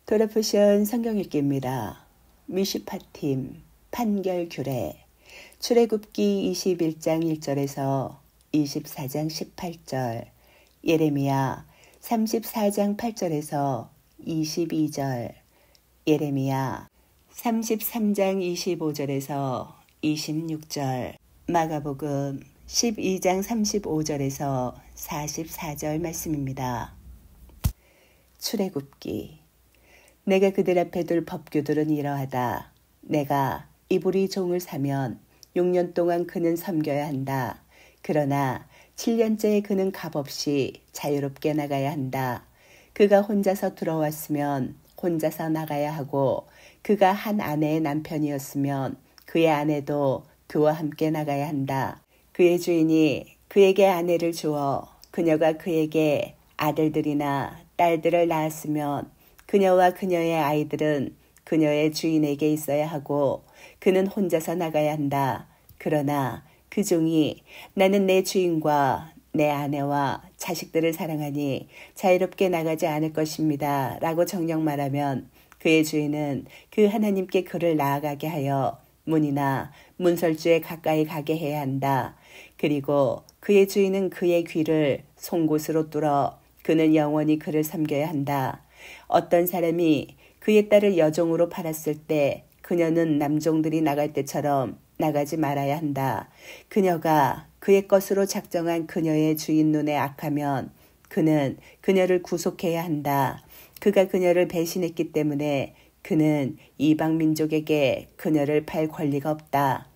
도라포션 성경 읽기입니다. 미슈파팀 판결 규례 출애굽기 21장 1절에서 24장 18절 예레미야 34장 8절에서 22절 예레미야 33장 25절에서 26절 마가복음 12장 35절에서 44절 말씀입니다. 출애굽기 내가 그들 앞에 둘 법규들은 이러하다. 내가 이불이 종을 사면 6년 동안 그는 섬겨야 한다. 그러나 7년째에 그는 값없이 자유롭게 나가야 한다. 그가 혼자서 들어왔으면 혼자서 나가야 하고 그가 한 아내의 남편이었으면 그의 아내도 그와 함께 나가야 한다. 그의 주인이 그에게 아내를 주어 그녀가 그에게 아들들이나 딸들을 낳았으면 그녀와 그녀의 아이들은 그녀의 주인에게 있어야 하고 그는 혼자서 나가야 한다. 그러나 그 종이 나는 내 주인과 내 아내와 자식들을 사랑하니 자유롭게 나가지 않을 것입니다. 라고 정녕 말하면 그의 주인은 그 하나님께 그를 나아가게 하여 문이나 문설주에 가까이 가게 해야 한다. 그리고 그의 주인은 그의 귀를 송곳으로 뚫어 그는 영원히 그를 섬겨야 한다. 어떤 사람이 그의 딸을 여종으로 팔았을 때 그녀는 남종들이 나갈 때처럼 나가지 말아야 한다. 그녀가 그의 것으로 작정한 그녀의 주인 눈에 악하면 그는 그녀를 구속해야 한다. 그가 그녀를 배신했기 때문에 그는 이방 민족에게 그녀를 팔 권리가 없다.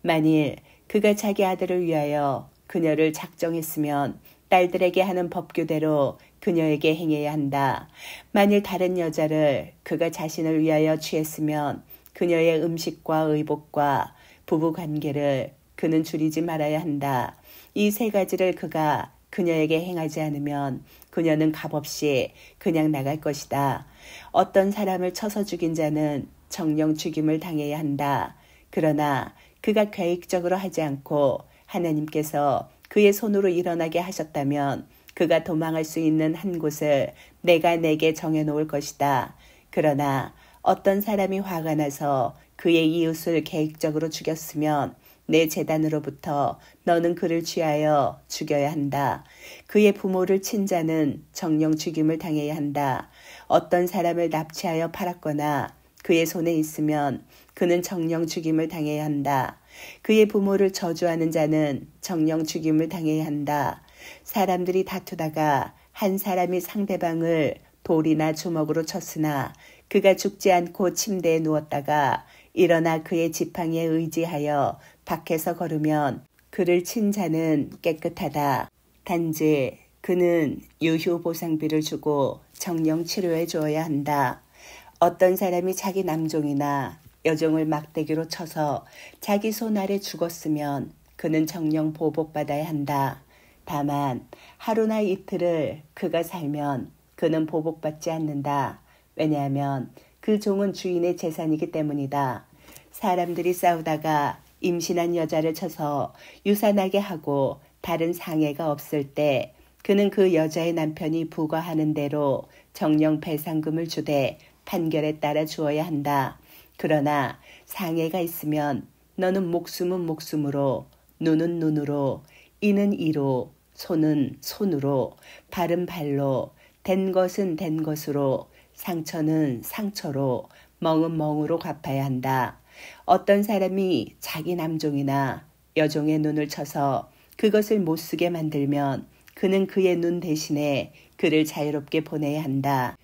만일 그가 자기 아들을 위하여 그녀를 작정했으면 딸들에게 하는 법규대로 그녀에게 행해야 한다. 만일 다른 여자를 그가 자신을 위하여 취했으면 그녀의 음식과 의복과 부부관계를 그는 줄이지 말아야 한다. 이 세 가지를 그가 그녀에게 행하지 않으면 그녀는 값없이 그냥 나갈 것이다. 어떤 사람을 쳐서 죽인 자는 정령 죽임을 당해야 한다. 그러나 그가 계획적으로 하지 않고 하나님께서 그의 손으로 일어나게 하셨다면 그가 도망할 수 있는 한 곳을 내가 내게 정해놓을 것이다. 그러나 어떤 사람이 화가 나서 그의 이웃을 계획적으로 죽였으면 내 재단으로부터 너는 그를 취하여 죽여야 한다. 그의 부모를 친 자는 정령 죽임을 당해야 한다. 어떤 사람을 납치하여 팔았거나 그의 손에 있으면 그는 정령 죽임을 당해야 한다. 그의 부모를 저주하는 자는 정령 죽임을 당해야 한다. 사람들이 다투다가 한 사람이 상대방을 돌이나 주먹으로 쳤으나 그가 죽지 않고 침대에 누웠다가 일어나 그의 지팡이에 의지하여 밖에서 걸으면 그를 친 자는 깨끗하다. 단지 그는 유효보상비를 주고 정령 치료해 주어야 한다. 어떤 사람이 자기 남종이나 여종을 막대기로 쳐서 자기 손 아래 죽었으면 그는 정령 보복받아야 한다. 다만 하루나 이틀을 그가 살면 그는 보복받지 않는다. 왜냐하면 그 종은 주인의 재산이기 때문이다. 사람들이 싸우다가 임신한 여자를 쳐서 유산하게 하고 다른 상해가 없을 때 그는 그 여자의 남편이 부과하는 대로 정령 배상금을 주되 판결에 따라 주어야 한다. 그러나 상해가 있으면 너는 목숨은 목숨으로, 눈은 눈으로, 이는 이로, 손은 손으로, 발은 발로, 된 것은 된 것으로, 상처는 상처로, 멍은 멍으로 갚아야 한다. 어떤 사람이 자기 남종이나 여종의 눈을 쳐서 그것을 못쓰게 만들면 그는 그의 눈 대신에 그를 자유롭게 보내야 한다.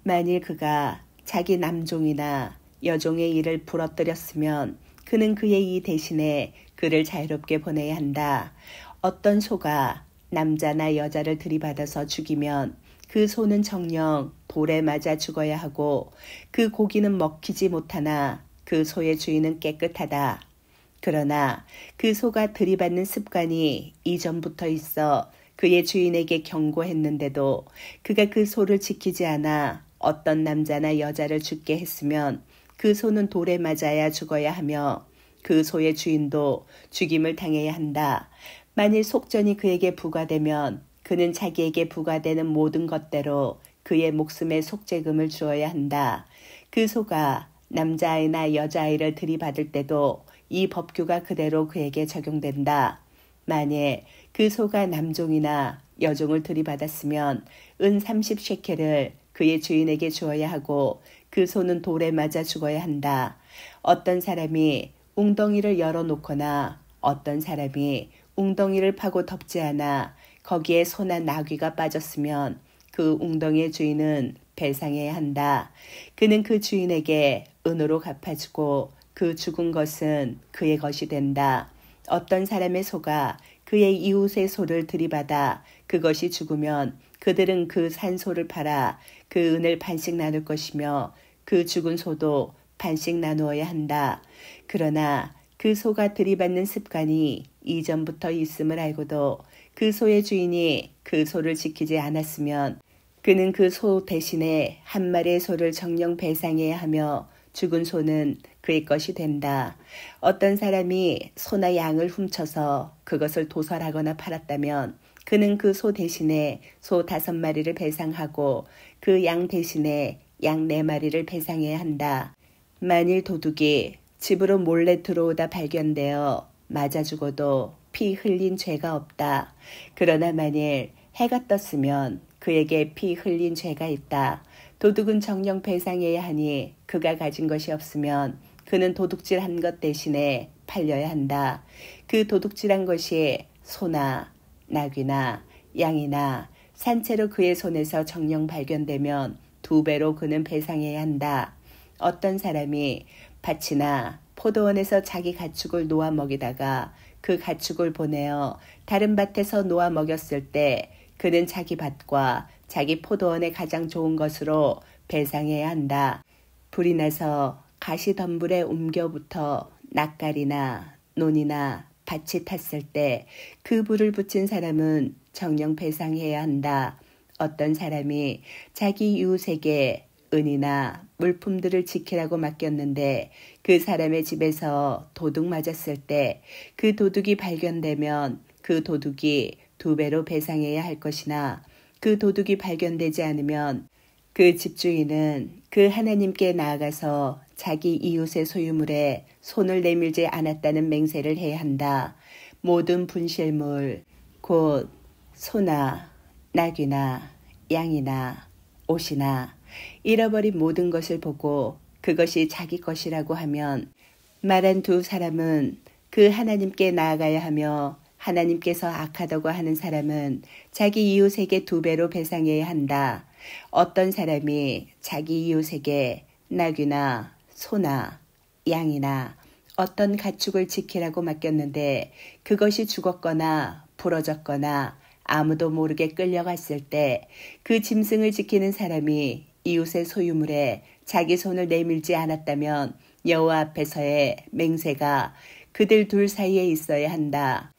만일 그가 자기 남종이나 여종의 일을 부러뜨렸으면 그는 그의 이 대신에 그를 자유롭게 보내야 한다. 어떤 소가 남자나 여자를 들이받아서 죽이면 그 소는 정령 돌에 맞아 죽어야 하고 그 고기는 먹히지 못하나 그 소의 주인은 깨끗하다. 그러나 그 소가 들이받는 습관이 이전부터 있어 그의 주인에게 경고했는데도 그가 그 소를 지키지 않아 어떤 남자나 여자를 죽게 했으면 그 소는 돌에 맞아야 죽어야 하며 그 소의 주인도 죽임을 당해야 한다. 만일 속전이 그에게 부과되면 그는 자기에게 부과되는 모든 것대로 그의 목숨에 속죄금을 주어야 한다. 그 소가 남자아이나 여자아이를 들이받을 때도 이 법규가 그대로 그에게 적용된다. 만일 그 소가 남종이나 여종을 들이받았으면 은 30셰켈을 그의 주인에게 주어야 하고 그 소는 돌에 맞아 죽어야 한다. 어떤 사람이 웅덩이를 열어놓거나 어떤 사람이 웅덩이를 파고 덮지 않아 거기에 소나 나귀가 빠졌으면 그 웅덩이의 주인은 배상해야 한다. 그는 그 주인에게 은으로 갚아주고 그 죽은 것은 그의 것이 된다. 어떤 사람의 소가 그의 이웃의 소를 들이받아 그것이 죽으면 그들은 그 산 소를 팔아 그 은을 반씩 나눌 것이며 그 죽은 소도 반씩 나누어야 한다. 그러나 그 소가 들이받는 습관이 이전부터 있음을 알고도 그 소의 주인이 그 소를 지키지 않았으면 그는 그 소 대신에 한 마리의 소를 정령 배상해야 하며 죽은 소는 그의 것이 된다. 어떤 사람이 소나 양을 훔쳐서 그것을 도살하거나 팔았다면 그는 그 소 대신에 소 5마리를 배상하고 그 양 대신에 양 4마리를 배상해야 한다. 만일 도둑이 집으로 몰래 들어오다 발견되어 맞아 죽어도 피 흘린 죄가 없다. 그러나 만일 해가 떴으면 그에게 피 흘린 죄가 있다. 도둑은 정령 배상해야 하니 그가 가진 것이 없으면 그는 도둑질한 것 대신에 팔려야 한다. 그 도둑질한 것이 소나 나귀나 양이나 산채로 그의 손에서 정령 발견되면 2배로 그는 배상해야 한다. 어떤 사람이 밭이나 포도원에서 자기 가축을 놓아 먹이다가 그 가축을 보내어 다른 밭에서 놓아 먹였을 때 그는 자기 밭과 자기 포도원의 가장 좋은 것으로 배상해야 한다. 불이 나서 가시덤불에 옮겨붙어 낯갈이나 논이나 밭이 탔을 때 그 불을 붙인 사람은 정령 배상해야 한다. 어떤 사람이 자기 이웃에게 은이나 물품들을 지키라고 맡겼는데 그 사람의 집에서 도둑 맞았을 때 그 도둑이 발견되면 그 도둑이 2배로 배상해야 할 것이나 그 도둑이 발견되지 않으면 그 집주인은 그 하나님께 나아가서 자기 이웃의 소유물에 손을 내밀지 않았다는 맹세를 해야 한다. 모든 분실물, 곧 소나 나귀나 양이나 옷이나 잃어버린 모든 것을 보고 그것이 자기 것이라고 하면 말한 2 사람은 그 하나님께 나아가야 하며 하나님께서 악하다고 하는 사람은 자기 이웃에게 2배로 배상해야 한다. 어떤 사람이 자기 이웃에게 나귀나 소나 양이나 어떤 가축을 지키라고 맡겼는데 그것이 죽었거나 부러졌거나 아무도 모르게 끌려갔을 때 그 짐승을 지키는 사람이 이웃의 소유물에 자기 손을 내밀지 않았다면 여호와 앞에서의 맹세가 그들 2 사이에 있어야 한다.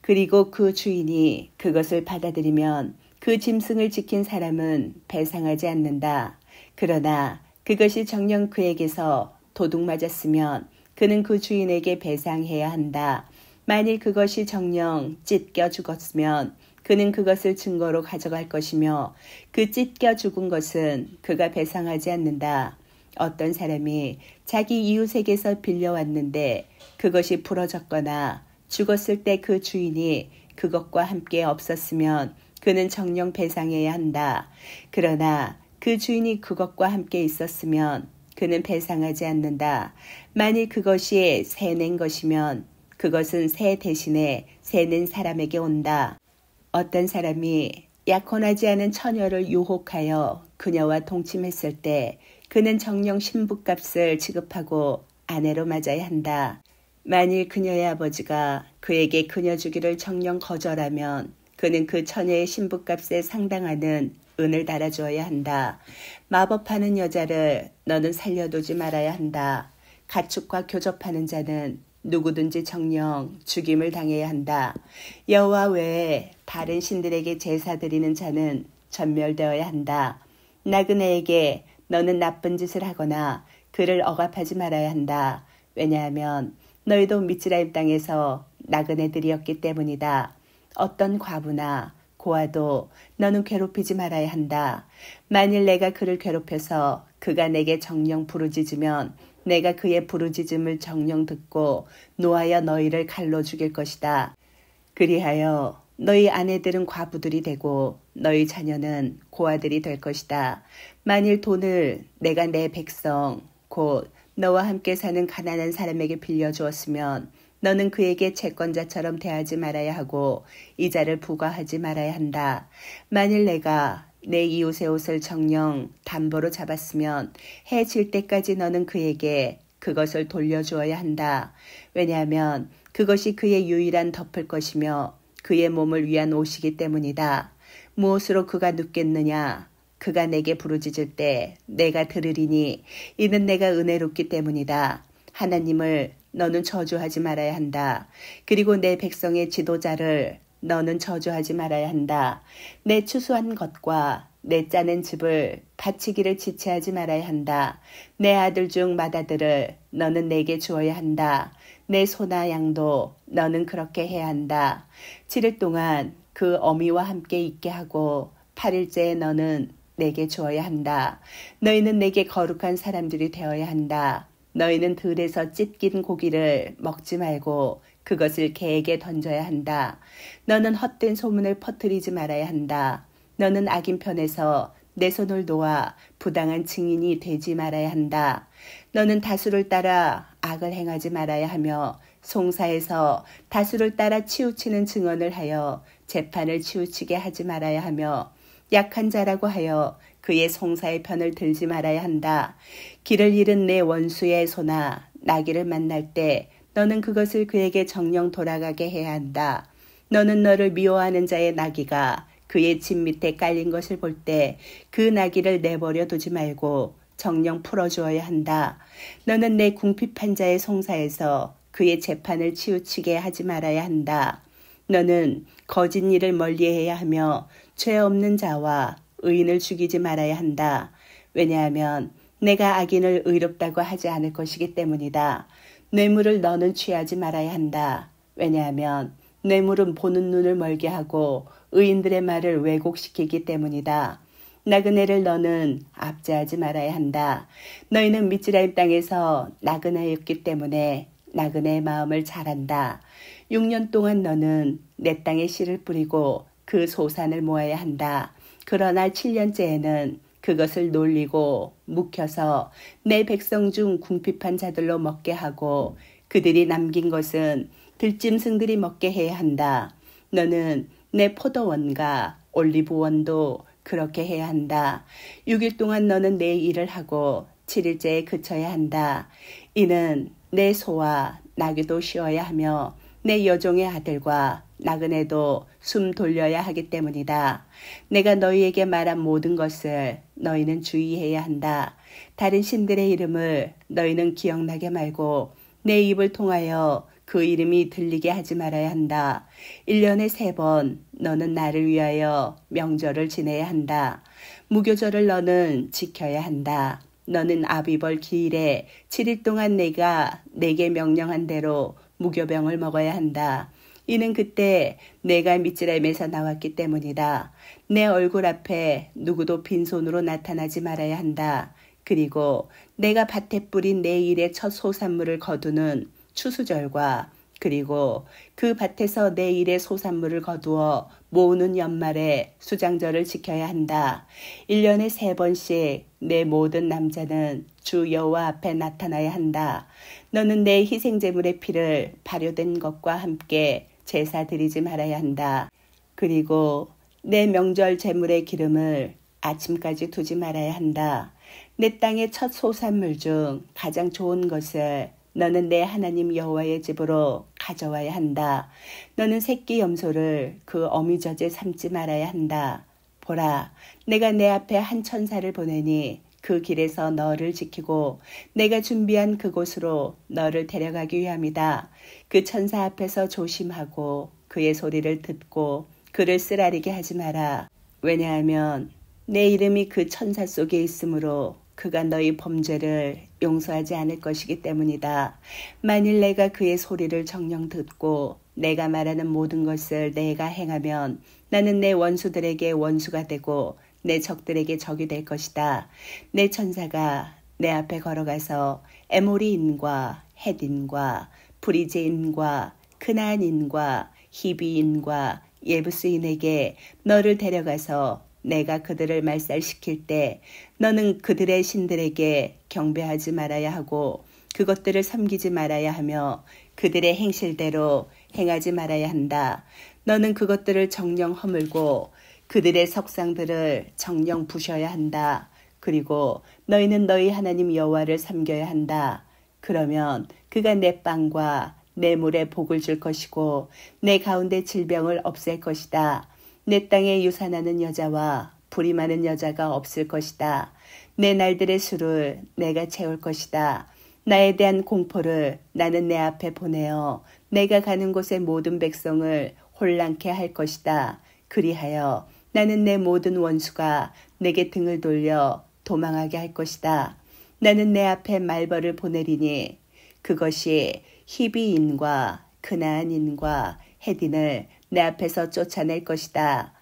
그리고 그 주인이 그것을 받아들이면 그 짐승을 지킨 사람은 배상하지 않는다. 그러나 그것이 정녕 그에게서 도둑 맞았으면 그는 그 주인에게 배상해야 한다. 만일 그것이 정녕 찢겨 죽었으면 그는 그것을 증거로 가져갈 것이며 그 찢겨 죽은 것은 그가 배상하지 않는다. 어떤 사람이 자기 이웃에게서 빌려왔는데 그것이 부러졌거나 죽었을 때 그 주인이 그것과 함께 없었으면 그는 정령 배상해야 한다. 그러나 그 주인이 그것과 함께 있었으면 그는 배상하지 않는다. 만일 그것이 새 낸 것이면 그것은 새 대신에 새 낸 사람에게 온다. 어떤 사람이 약혼하지 않은 처녀를 유혹하여 그녀와 동침했을 때 그는 정령 신부값을 지급하고 아내로 맞아야 한다. 만일 그녀의 아버지가 그에게 그녀 주기를 정령 거절하면 그는 그 처녀의 신부값에 상당하는 은을 달아주어야 한다. 마법하는 여자를 너는 살려두지 말아야 한다. 가축과 교접하는 자는 누구든지 정령 죽임을 당해야 한다. 여호와 외에 다른 신들에게 제사 드리는 자는 전멸되어야 한다. 나그네에게 너는 나쁜 짓을 하거나 그를 억압하지 말아야 한다. 왜냐하면 너희도 미츠라임 땅에서 나그네들이었기 때문이다. 어떤 과부나 고아도 너는 괴롭히지 말아야 한다. 만일 내가 그를 괴롭혀서 그가 내게 정령 부르짖으면 내가 그의 부르짖음을 정령 듣고 노하여 너희를 칼로 죽일 것이다. 그리하여 너희 아내들은 과부들이 되고 너희 자녀는 고아들이 될 것이다. 만일 돈을 내가 내 백성 곧 너와 함께 사는 가난한 사람에게 빌려주었으면 너는 그에게 채권자처럼 대하지 말아야 하고 이자를 부과하지 말아야 한다. 만일 내가 내 이웃의 옷을 정령 담보로 잡았으면 해 질 때까지 너는 그에게 그것을 돌려주어야 한다. 왜냐하면 그것이 그의 유일한 덮을 것이며 그의 몸을 위한 옷이기 때문이다. 무엇으로 그가 눕겠느냐? 그가 내게 부르짖을 때 내가 들으리니 이는 내가 은혜롭기 때문이다. 하나님을 너는 저주하지 말아야 한다. 그리고 내 백성의 지도자를 너는 저주하지 말아야 한다. 내 추수한 것과 내 짜낸 즙을 바치기를 지체하지 말아야 한다. 내 아들 중 맏아들을 너는 내게 주어야 한다. 내 소나 양도 너는 그렇게 해야 한다. 7일 동안 그 어미와 함께 있게 하고 8일째에 너는 내게 주어야 한다. 너희는 내게 거룩한 사람들이 되어야 한다. 너희는 들에서 찢긴 고기를 먹지 말고 그것을 개에게 던져야 한다. 너는 헛된 소문을 퍼뜨리지 말아야 한다. 너는 악인 편에서 내 손을 놓아 부당한 증인이 되지 말아야 한다. 너는 다수를 따라 악을 행하지 말아야 하며 송사에서 다수를 따라 치우치는 증언을 하여 재판을 치우치게 하지 말아야 하며 약한 자라고 하여 그의 송사의 편을 들지 말아야 한다. 길을 잃은 내 원수의 소나 나귀를 만날 때 너는 그것을 그에게 정령 돌아가게 해야 한다. 너는 너를 미워하는 자의 나귀가 그의 집 밑에 깔린 것을 볼 때 그 나귀를 내버려 두지 말고 정령 풀어주어야 한다. 너는 내 궁핍한 자의 송사에서 그의 재판을 치우치게 하지 말아야 한다. 너는 거짓 일을 멀리해야 하며 죄 없는 자와 의인을 죽이지 말아야 한다. 왜냐하면 내가 악인을 의롭다고 하지 않을 것이기 때문이다. 뇌물을 너는 취하지 말아야 한다. 왜냐하면 뇌물은 보는 눈을 멀게 하고 의인들의 말을 왜곡시키기 때문이다. 나그네를 너는 압제하지 말아야 한다. 너희는 미즈라임 땅에서 나그네였기 때문에 나그네의 마음을 잘 안다. 6년 동안 너는 내 땅에 씨를 뿌리고 그 소산을 모아야 한다. 그러나 7년째에는 그것을 놀리고 묵혀서 내 백성 중 궁핍한 자들로 먹게 하고 그들이 남긴 것은 들짐승들이 먹게 해야 한다. 너는 내 포도원과 올리브원도 그렇게 해야 한다. 6일 동안 너는 내 일을 하고 7일째에 그쳐야 한다. 이는 내 소와 나귀도 쉬어야 하며 내 여종의 아들과 나그네도 숨 돌려야 하기 때문이다. 내가 너희에게 말한 모든 것을 너희는 주의해야 한다. 다른 신들의 이름을 너희는 기억나게 말고 내 입을 통하여 그 이름이 들리게 하지 말아야 한다. 1년에 3번 너는 나를 위하여 명절을 지내야 한다. 무교절을 너는 지켜야 한다. 너는 아비벌 기일에 7일 동안 내가 내게 명령한 대로 무교병을 먹어야 한다. 이는 그때 내가 미즈라임에서 나왔기 때문이다. 내 얼굴 앞에 누구도 빈손으로 나타나지 말아야 한다. 그리고 내가 밭에 뿌린 내 일의 첫 소산물을 거두는 추수절과 그리고 그 밭에서 내 일의 소산물을 거두어 모으는 연말에 수장절을 지켜야 한다. 1년에 3번씩 내 모든 남자는 주 여호와 앞에 나타나야 한다. 너는 내 희생제물의 피를 발효된 것과 함께 제사 드리지 말아야 한다. 그리고 내 명절 제물의 기름을 아침까지 두지 말아야 한다. 내 땅의 첫 소산물 중 가장 좋은 것을 너는 내 하나님 여호와의 집으로 가져와야 한다. 너는 새끼 염소를 그 어미젖에 삼지 말아야 한다. 보라, 내가 내 앞에 한 천사를 보내니 그 길에서 너를 지키고 내가 준비한 그곳으로 너를 데려가기 위함이다. 그 천사 앞에서 조심하고 그의 소리를 듣고 그를 쓰라리게 하지 마라. 왜냐하면 내 이름이 그 천사 속에 있으므로 그가 너희 범죄를 용서하지 않을 것이기 때문이다. 만일 내가 그의 소리를 정녕 듣고 내가 말하는 모든 것을 내가 행하면 나는 내 원수들에게 원수가 되고 내 적들에게 적이 될 것이다. 내 천사가 내 앞에 걸어가서 에모리인과 헷인과 브리즈인과 그나안인과 히비인과 예부스인에게 너를 데려가서 내가 그들을 말살시킬 때 너는 그들의 신들에게 경배하지 말아야 하고 그것들을 섬기지 말아야 하며 그들의 행실대로 행하지 말아야 한다. 너는 그것들을 정령 허물고 그들의 석상들을 정령 부셔야 한다. 그리고 너희는 너희 하나님 여호와를 섬겨야 한다. 그러면 그가 내 빵과 내 물에 복을 줄 것이고 내 가운데 질병을 없앨 것이다. 내 땅에 유산하는 여자와 불이 많은 여자가 없을 것이다. 내 날들의 수를 내가 채울 것이다. 나에 대한 공포를 나는 내 앞에 보내어 내가 가는 곳의 모든 백성을 혼란케 할 것이다. 그리하여 나는 내 모든 원수가 내게 등을 돌려 도망하게 할 것이다. 나는 내 앞에 말벌을 보내리니 그것이 히비인과 그나안인과 헷인을 내 앞에서 쫓아낼 것이다.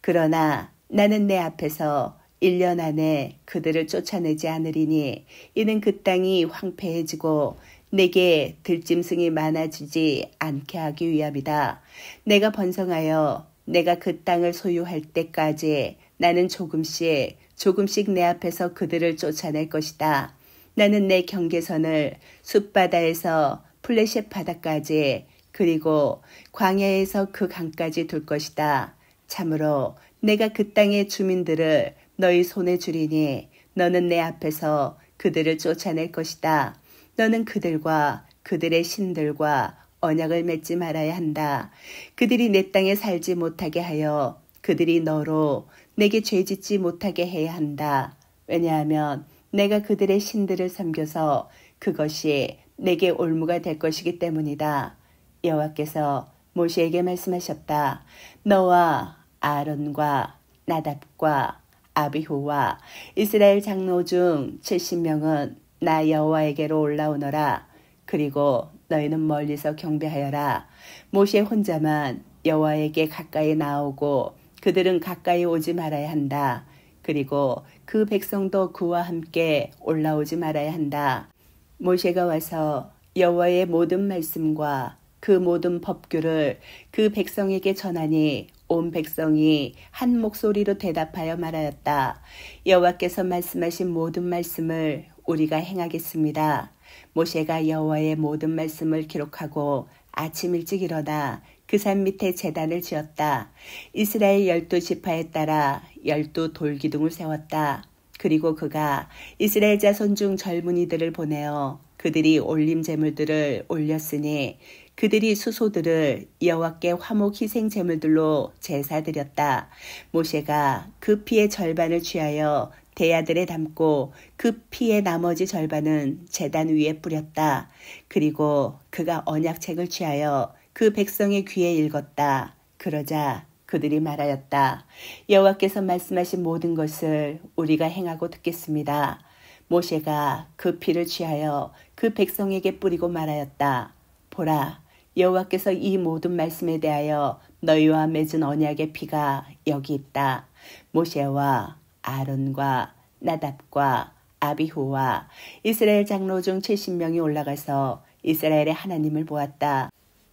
그러나 나는 내 앞에서 1년 안에 그들을 쫓아내지 않으리니 이는 그 땅이 황폐해지고 내게 들짐승이 많아지지 않게 하기 위함이다. 내가 번성하여 내가 그 땅을 소유할 때까지 나는 조금씩 내 앞에서 그들을 쫓아낼 것이다. 나는 내 경계선을 숲바다에서 플레셋 바다까지 그리고 광야에서 그 강까지 둘 것이다. 참으로 내가 그 땅의 주민들을 너희 손에 주리니 너는 내 앞에서 그들을 쫓아낼 것이다. 너는 그들과 그들의 신들과 언약을 맺지 말아야 한다. 그들이 내 땅에 살지 못하게 하여 그들이 너로 내게 죄짓지 못하게 해야 한다. 왜냐하면 내가 그들의 신들을 섬겨서 그것이 내게 올무가 될 것이기 때문이다. 여호와께서 모세에게 말씀하셨다. 너와 아론과 나답과 아비후와 이스라엘 장로 중 70명은 나 여호와에게로 올라오너라. 그리고 너희는 멀리서 경배하여라. 모세 혼자만 여호와에게 가까이 나오고 그들은 가까이 오지 말아야 한다. 그리고 그 백성도 그와 함께 올라오지 말아야 한다. 모세가 와서 여호와의 모든 말씀과 그 모든 법규를 그 백성에게 전하니 온 백성이 한 목소리로 대답하여 말하였다. 여호와께서 말씀하신 모든 말씀을 우리가 행하겠습니다. 모세가 여호와의 모든 말씀을 기록하고 아침 일찍 일어나 그 산 밑에 제단을 지었다. 이스라엘 12지파에 따라 12 돌기둥을 세웠다. 그리고 그가 이스라엘 자손 중 젊은이들을 보내어 그들이 올림 제물들을 올렸으니 그들이 수소들을 여호와께 화목 희생 제물들로 제사드렸다. 모세가 그 피의 절반을 취하여 대야들에 담고 그 피의 나머지 절반은 제단 위에 뿌렸다. 그리고 그가 언약책을 취하여 그 백성의 귀에 읽었다. 그러자 그들이 말하였다. 여호와께서 말씀하신 모든 것을 우리가 행하고 듣겠습니다. 모세가 그 피를 취하여 그 백성에게 뿌리고 말하였다. 보라, 여호와께서 이 모든 말씀에 대하여 너희와 맺은 언약의 피가 여기 있다. 모세와 아론과 나답과 아비후와 이스라엘 장로 중 70명이 올라가서 이스라엘의 하나님을 보았다.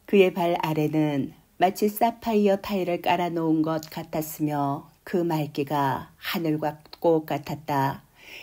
그의 발 아래는 마치 사파이어 타일을 깔아놓은 것 같았으며 그 맑기가 하늘과 꽃 같았다.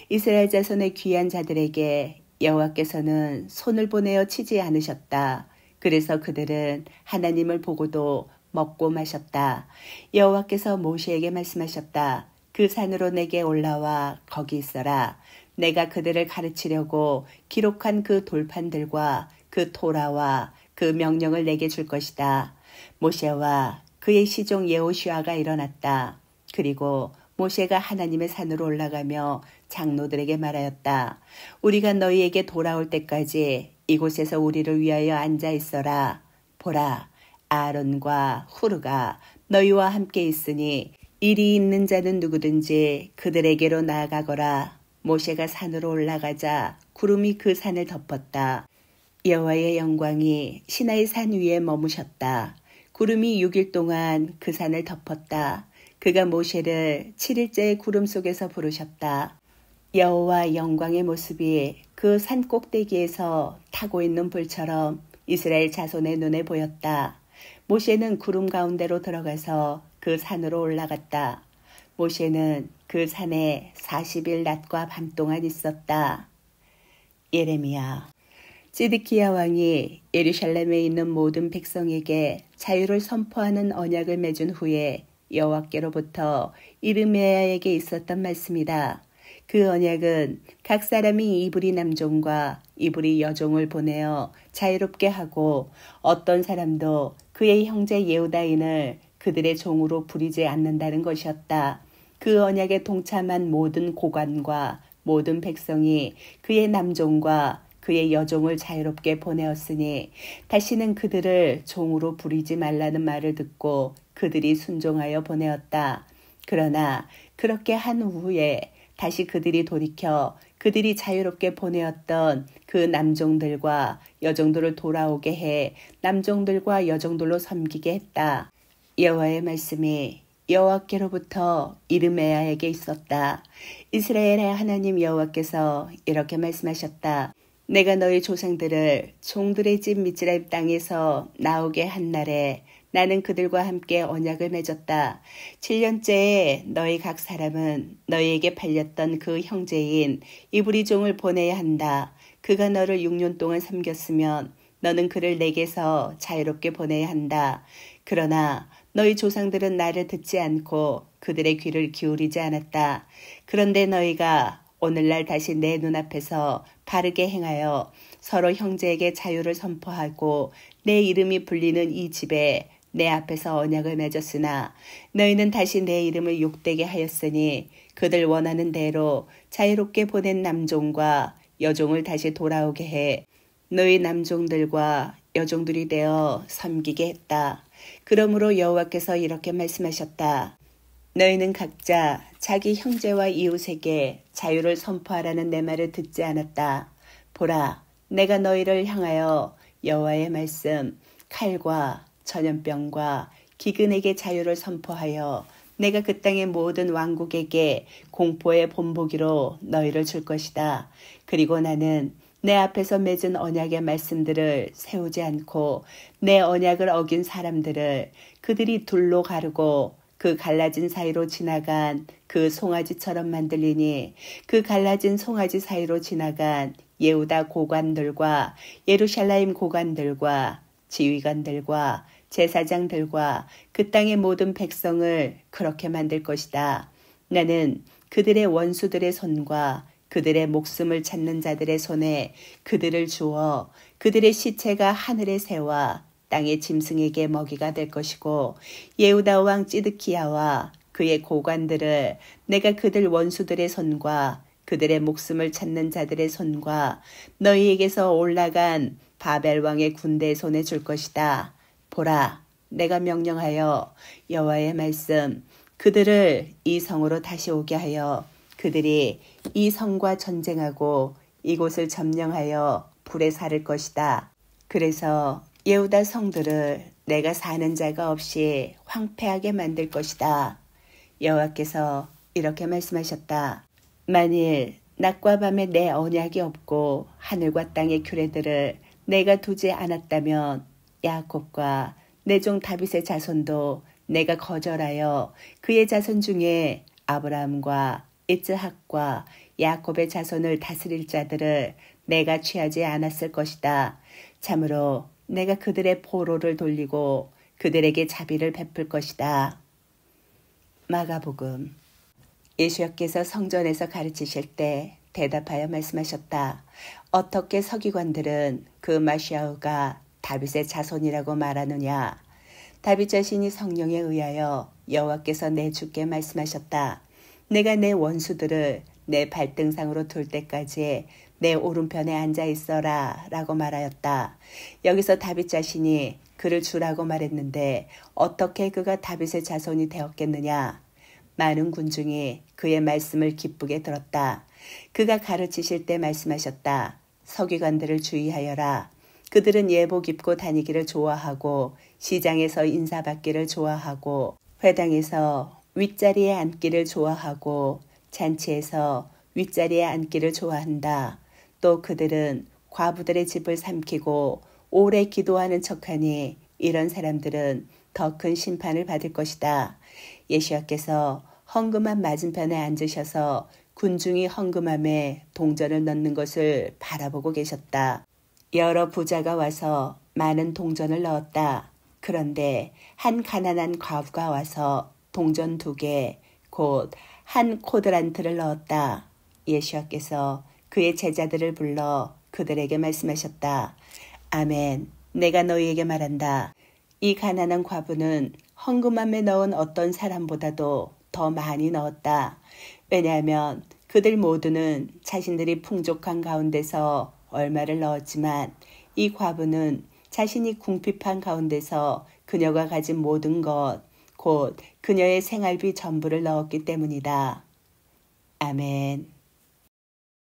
이스라엘 자손의 귀한 자들에게 여호와께서는 손을 보내어 치지 않으셨다. 그래서 그들은 하나님을 보고도 먹고 마셨다. 여호와께서 모세에게 말씀하셨다. 그 산으로 내게 올라와 거기 있어라. 내가 그들을 가르치려고 기록한 그 돌판들과 그 토라와 그 명령을 내게 줄 것이다. 모세와 그의 시종 여호수아가 일어났다. 그리고 모세가 하나님의 산으로 올라가며 장로들에게 말하였다. 우리가 너희에게 돌아올 때까지 이곳에서 우리를 위하여 앉아 있어라. 보라, 아론과 후르가 너희와 함께 있으니 일이 있는 자는 누구든지 그들에게로 나아가거라. 모세가 산으로 올라가자 구름이 그 산을 덮었다. 여호와의 영광이 시나이 산 위에 머무셨다. 구름이 6일 동안 그 산을 덮었다. 그가 모세를 7일째 구름 속에서 부르셨다. 여호와 영광의 모습이 그 산 꼭대기에서 타고 있는 불처럼 이스라엘 자손의 눈에 보였다. 모세는 구름 가운데로 들어가서 그 산으로 올라갔다. 모세는 그 산에 40일 낮과 밤 동안 있었다. 예레미야. 시드기야 왕이 예루살렘에 있는 모든 백성에게 자유를 선포하는 언약을 맺은 후에 여호와께로부터 이르메야에게 있었던 말씀이다. 그 언약은 각 사람이 이브리 남종과 이브리 여종을 보내어 자유롭게 하고 어떤 사람도 그의 형제 예후다인을 그들의 종으로 부리지 않는다는 것이었다. 그 언약에 동참한 모든 고관과 모든 백성이 그의 남종과 그의 여종을 자유롭게 보내었으니 다시는 그들을 종으로 부리지 말라는 말을 듣고 그들이 순종하여 보내었다. 그러나 그렇게 한 후에 다시 그들이 돌이켜 그들이 자유롭게 보내었던 그 남종들과 여종들을 돌아오게 해 남종들과 여종들로 섬기게 했다. 여호와의 말씀이 여호와께로부터 이르메야에게 있었다. 이스라엘의 하나님 여호와께서 이렇게 말씀하셨다. 내가 너희 조상들을 종들의 집 미즈라임 땅에서 나오게 한 날에 나는 그들과 함께 언약을 맺었다. 7년째에 너희 각 사람은 너희에게 팔렸던 그 형제인 이브리 종을 보내야 한다. 그가 너를 6년 동안 섬겼으면 너는 그를 내게서 자유롭게 보내야 한다. 그러나 너희 조상들은 나를 듣지 않고 그들의 귀를 기울이지 않았다. 그런데 너희가 오늘날 다시 내 눈앞에서 바르게 행하여 서로 형제에게 자유를 선포하고 내 이름이 불리는 이 집에 내 앞에서 언약을 맺었으나 너희는 다시 내 이름을 욕되게 하였으니 그들 원하는 대로 자유롭게 보낸 남종과 여종을 다시 돌아오게 해 너희 남종들과 여종들이 되어 섬기게 했다. 그러므로 여호와께서 이렇게 말씀하셨다. 너희는 각자 자기 형제와 이웃에게 자유를 선포하라는 내 말을 듣지 않았다. 보라, 내가 너희를 향하여 여호와의 말씀, 칼과 전염병과 기근에게 자유를 선포하여 내가 그 땅의 모든 왕국에게 공포의 본보기로 너희를 줄 것이다. 그리고 나는 내 앞에서 맺은 언약의 말씀들을 세우지 않고 내 언약을 어긴 사람들을 그들이 둘로 가르고 그 갈라진 사이로 지나간 그 송아지처럼 만들리니 그 갈라진 송아지 사이로 지나간 예후다 고관들과 예루살렘 고관들과 지휘관들과 제사장들과 그 땅의 모든 백성을 그렇게 만들 것이다. 나는 그들의 원수들의 손과 그들의 목숨을 찾는 자들의 손에 그들을 주어 그들의 시체가 하늘의 새와 땅의 짐승에게 먹이가 될 것이고 예후다 왕 시드기야와 그의 고관들을 내가 그들 원수들의 손과 그들의 목숨을 찾는 자들의 손과 너희에게서 올라간 바벨 왕의 군대의 손에 줄 것이다. 보라, 내가 명령하여 여호와의 말씀, 그들을 이 성으로 다시 오게 하여 그들이 이 성과 전쟁하고 이곳을 점령하여 불에 사를 것이다. 그래서 예후다 성들을 내가 사는 자가 없이 황폐하게 만들 것이다. 여호와께서 이렇게 말씀하셨다. 만일 낮과 밤에 내 언약이 없고 하늘과 땅의 규례들을 내가 두지 않았다면 야곱과 내 종 다윗의 자손도 내가 거절하여 그의 자손 중에 아브라함과 이스학과 야곱의 자손을 다스릴 자들을 내가 취하지 않았을 것이다. 참으로 내가 그들의 포로를 돌리고 그들에게 자비를 베풀 것이다. 마가복음. 예수께서 성전에서 가르치실 때 대답하여 말씀하셨다. 어떻게 서기관들은 그 마시아우가 다윗의 자손이라고 말하느냐. 다윗 자신이 성령에 의하여 여호와께서 내 주께 말씀하셨다. 내가 내 원수들을 내 발등상으로 둘 때까지 내 오른편에 앉아 있어라 라고 말하였다. 여기서 다윗 자신이 그를 주라고 말했는데 어떻게 그가 다윗의 자손이 되었겠느냐. 많은 군중이 그의 말씀을 기쁘게 들었다. 그가 가르치실 때 말씀하셨다. 서기관들을 주의하여라. 그들은 예복 입고 다니기를 좋아하고 시장에서 인사받기를 좋아하고 회당에서 윗자리에 앉기를 좋아하고 잔치에서 윗자리에 앉기를 좋아한다. 또 그들은 과부들의 집을 삼키고 오래 기도하는 척하니 이런 사람들은 더 큰 심판을 받을 것이다. 예수께서 헌금함 맞은편에 앉으셔서 군중이 헌금함에 동전을 넣는 것을 바라보고 계셨다. 여러 부자가 와서 많은 동전을 넣었다. 그런데 한 가난한 과부가 와서 동전 2개, 곧 한 쿼드란트를 넣었다. 예수께서 그의 제자들을 불러 그들에게 말씀하셨다. 아멘. 내가 너희에게 말한다. 이 가난한 과부는 헌금함에 넣은 어떤 사람보다도 더 많이 넣었다. 왜냐하면 그들 모두는 자신들이 풍족한 가운데서 얼마를 넣었지만 이 과부는 자신이 궁핍한 가운데서 그녀가 가진 모든 것, 곧 그녀의 생활비 전부를 넣었기 때문이다. 아멘.